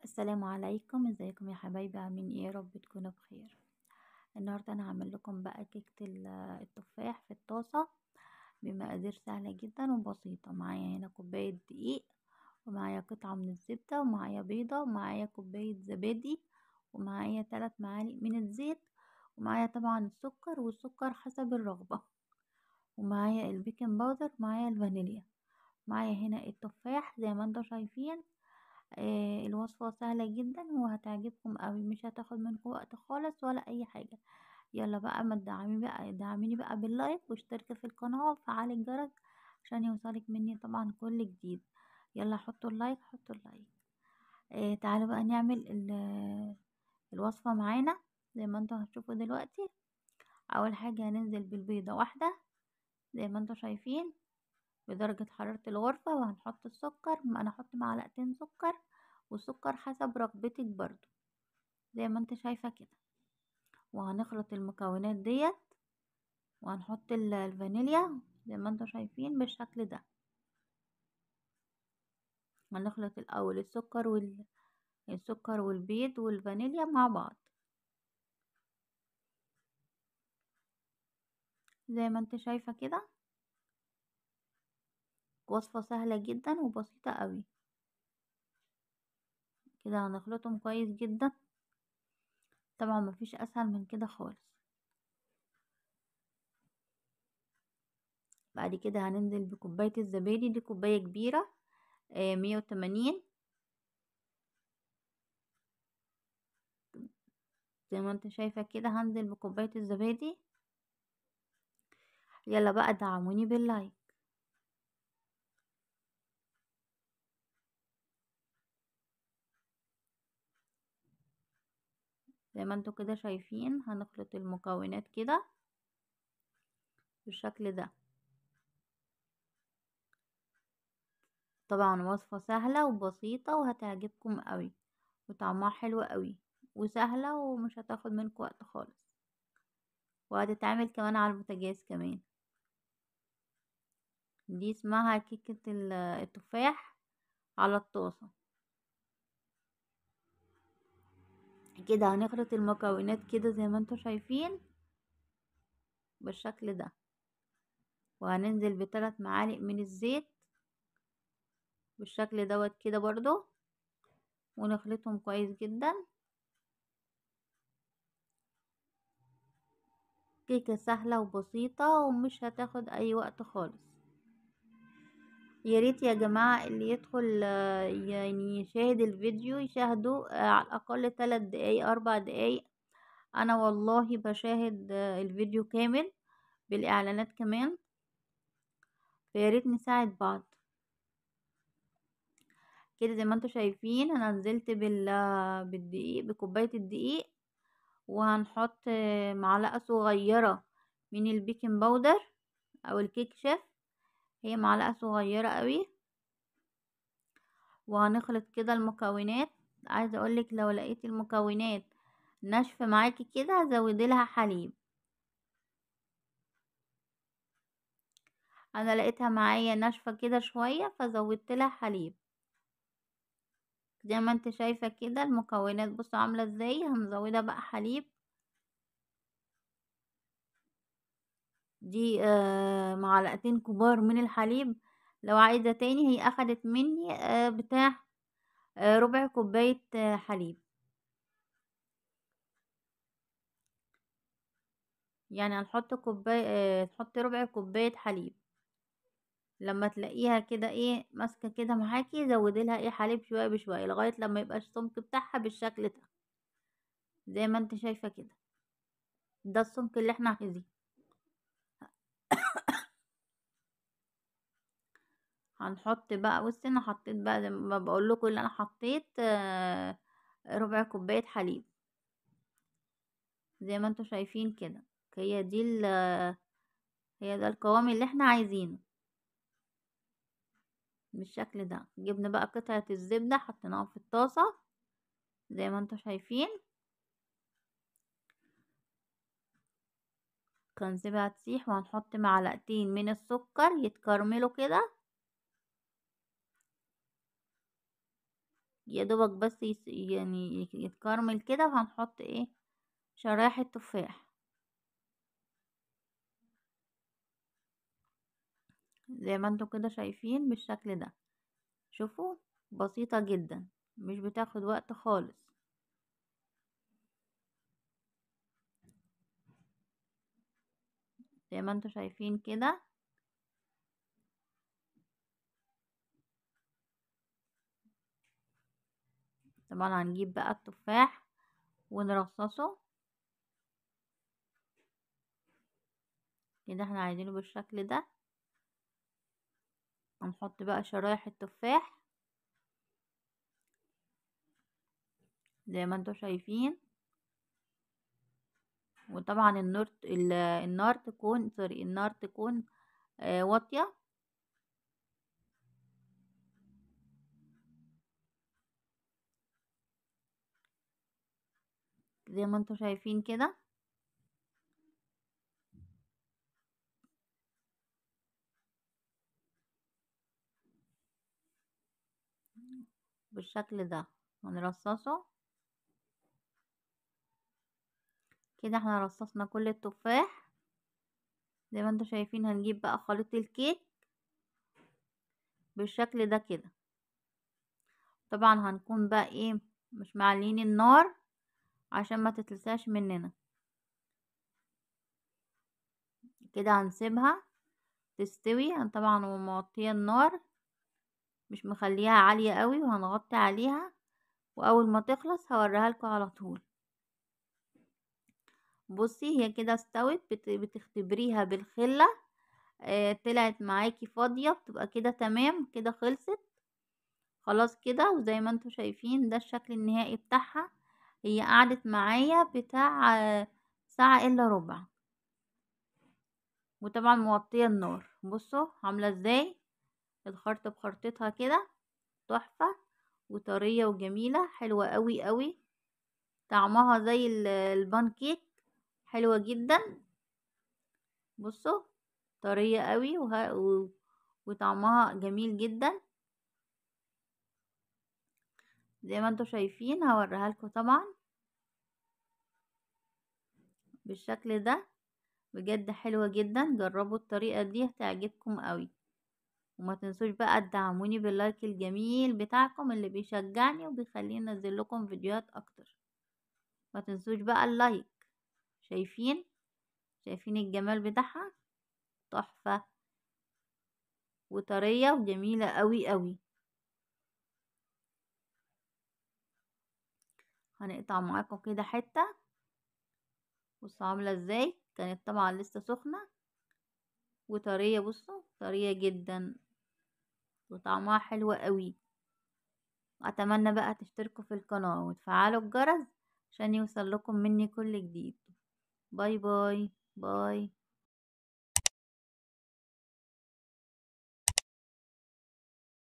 السلام عليكم، ازيكم يا حبايبي؟ عاملين ايه؟ يا رب تكونوا بخير. النهارده انا هعمل لكم بقى كيكه التفاح في الطاسه بمقادير سهله جدا وبسيطه. معايا هنا كوبايه دقيق، ومعايا قطعه من الزبده، ومعايا بيضه، ومعايا كوبايه زبادي، ومعايا 3 معالق من الزيت، ومعايا طبعا السكر، والسكر حسب الرغبه، ومعايا البيكنج باودر، ومعايا الفانيليا. معايا هنا التفاح زي ما انتم شايفين. الوصفة سهلة جدا وهتعجبكم قوي، مش هتاخد منكم وقت خالص ولا اي حاجة. يلا بقى، ما تدعمي بقى دعميني بقى باللايك واشتركي في القناة وفعلي الجرس عشان يوصلك مني طبعا كل جديد. يلا حطوا اللايك، حطوا اللايك. تعالوا بقى نعمل الوصفة معانا زي ما انتوا هتشوفوا دلوقتي. اول حاجة هننزل بالبيضة واحدة زي ما انتوا شايفين بدرجة حرارة الغرفة، وهنحط السكر. انا هحط معلقتين سكر، والسكر حسب رغبتك برضو زي ما انت شايفة كده. وهنخلط المكونات ديت، وهنحط الفانيليا زي ما انتوا شايفين بالشكل ده. هنخلط الاول السكر والبيض والفانيليا مع بعض زي ما انت شايفة كده. وصفة سهلة جدا وبسيطة قوي. كده هنخلطهم كويس جدا، طبعا مفيش اسهل من كده خالص. بعد كده هننزل بكوباية الزبادي، دي كوباية كبيرة، 180 زي ما انت شايفة كده. هنزل بكوباية الزبادي. يلا بقى دعموني باللايك. زي ما انتوا كده شايفين هنخلط المكونات كده بالشكل ده. طبعا وصفة سهلة وبسيطة وهتعجبكم قوي، وطعمها حلو قوي، وسهلة ومش هتاخد منكم وقت خالص، وهتتعمل كمان على البوتاجاز كمان. دي اسمها كيكة التفاح على الطاسة. كده هنخلط المكونات كده زي ما انتوا شايفين بالشكل ده، وهننزل ب3 معالق من الزيت بالشكل دوت كده برضو، ونخلطهم كويس جدا. كيكة سهلة وبسيطة ومش هتاخد اي وقت خالص. يا ريت يا جماعة اللي يدخل يعني يشاهد الفيديو يشاهدوا على الاقل 3 دقايق 4 دقايق. انا والله بشاهد الفيديو كامل بالاعلانات كمان، فيا ريت نساعد بعض. كده زي ما انتوا شايفين انا نزلت بالدقيق، بكوباية الدقيق، وهنحط معلقة صغيرة من البيكنج باودر او الكيك شيف، هي معلقة صغيرة قوي. وهنخلط كده المكونات. عايزة اقولك لو لقيت المكونات ناشفة معاكي كده زودي لها حليب. انا لقيتها معايا ناشفة كده شوية فزودت لها حليب. زي ما انت شايفة كده المكونات بصوا عاملة ازاي. هنزودها بقى حليب. دي معلقتين كبار من الحليب. لو عايزة تاني هي اخدت مني بتاع ربع كوباية حليب. يعني هنحط كوباية تحطي ربع كوباية حليب. لما تلاقيها كده ايه ماسكة كده معاكي زودي لها ايه حليب شوية بشوية لغاية لما يبقى السمك بتاعها بالشكل ده زي ما انت شايفة كده. ده السمك اللي احنا عايزينه. هنحط بقى، بصي انا حطيت بقى زي ما بقول لكم اللي انا حطيت ربع كوباية حليب زي ما انتوا شايفين كده. هي دي هي ده القوام اللي احنا عايزينه بالشكل ده. جبنا بقى قطعة الزبدة حطيناها في الطاسة زي ما انتوا شايفين. هنسيبها تسيح، وهنحط معلقتين من السكر يتكرملوا كده يا دوبك بس يعني يتكرمل كده، وهنحط ايه شرايح التفاح زي ما انتوا كده شايفين بالشكل ده. شوفوا، بسيطة جدا، مش بتاخد وقت خالص. زي ما انتوا شايفين كده. طبعا هنجيب بقى التفاح ونرصصه كده، احنا عايزينه بالشكل ده. هنحط بقى شرايح التفاح زي ما انتوا شايفين. وطبعا النار تكون واطية زي ما انتوا شايفين كده. بالشكل ده هنرصصه كده. احنا رصصنا كل التفاح زي ما انتوا شايفين. هنجيب بقى خليط الكيك بالشكل ده كده. طبعا هنكون بقى ايه مش معلين النار عشان ما تتلساش مننا. كده هنسيبها تستوي. طبعا وموطيه النار، مش مخليها عالية قوي، وهنغطي عليها. واول ما تخلص هوريها لكم على طول. بصي هي كده استوت. بتختبريها بالخلة. طلعت معاكي فاضية، بتبقى كده تمام كده، خلصت خلاص كده. وزي ما انتوا شايفين ده الشكل النهائي بتاعها. هي قعدت معايا بتاع ساعة الا ربع. وطبعا موطية النار. بصوا عاملة ازاي الخرطة بخرطتها كده، تحفة وطرية وجميلة، حلوة قوي قوي. طعمها زي البانكيك، حلوة جدا. بصوا طرية قوي وطعمها جميل جدا زي ما انتوا شايفين. هوريها لكم طبعا بالشكل ده. بجد حلوة جدا. جربوا الطريقة دي هتعجبكم قوي. وما تنسوش بقى تدعموني باللايك الجميل بتاعكم اللي بيشجعني وبيخليني انزل لكم فيديوهات اكتر. ما تنسوش بقى اللايك. شايفين الجمال بتاعها، تحفة وطرية وجميلة قوي قوي. هنقطع معاكم كده حتة. بصوا عاملة ازاي، كانت طبعا لسه سخنة وطرية. بصوا طرية جدا وطعمها حلو قوي. اتمنى بقى تشتركوا في القناة وتفعلوا الجرس عشان يوصل لكم مني كل جديد. باي باي باي.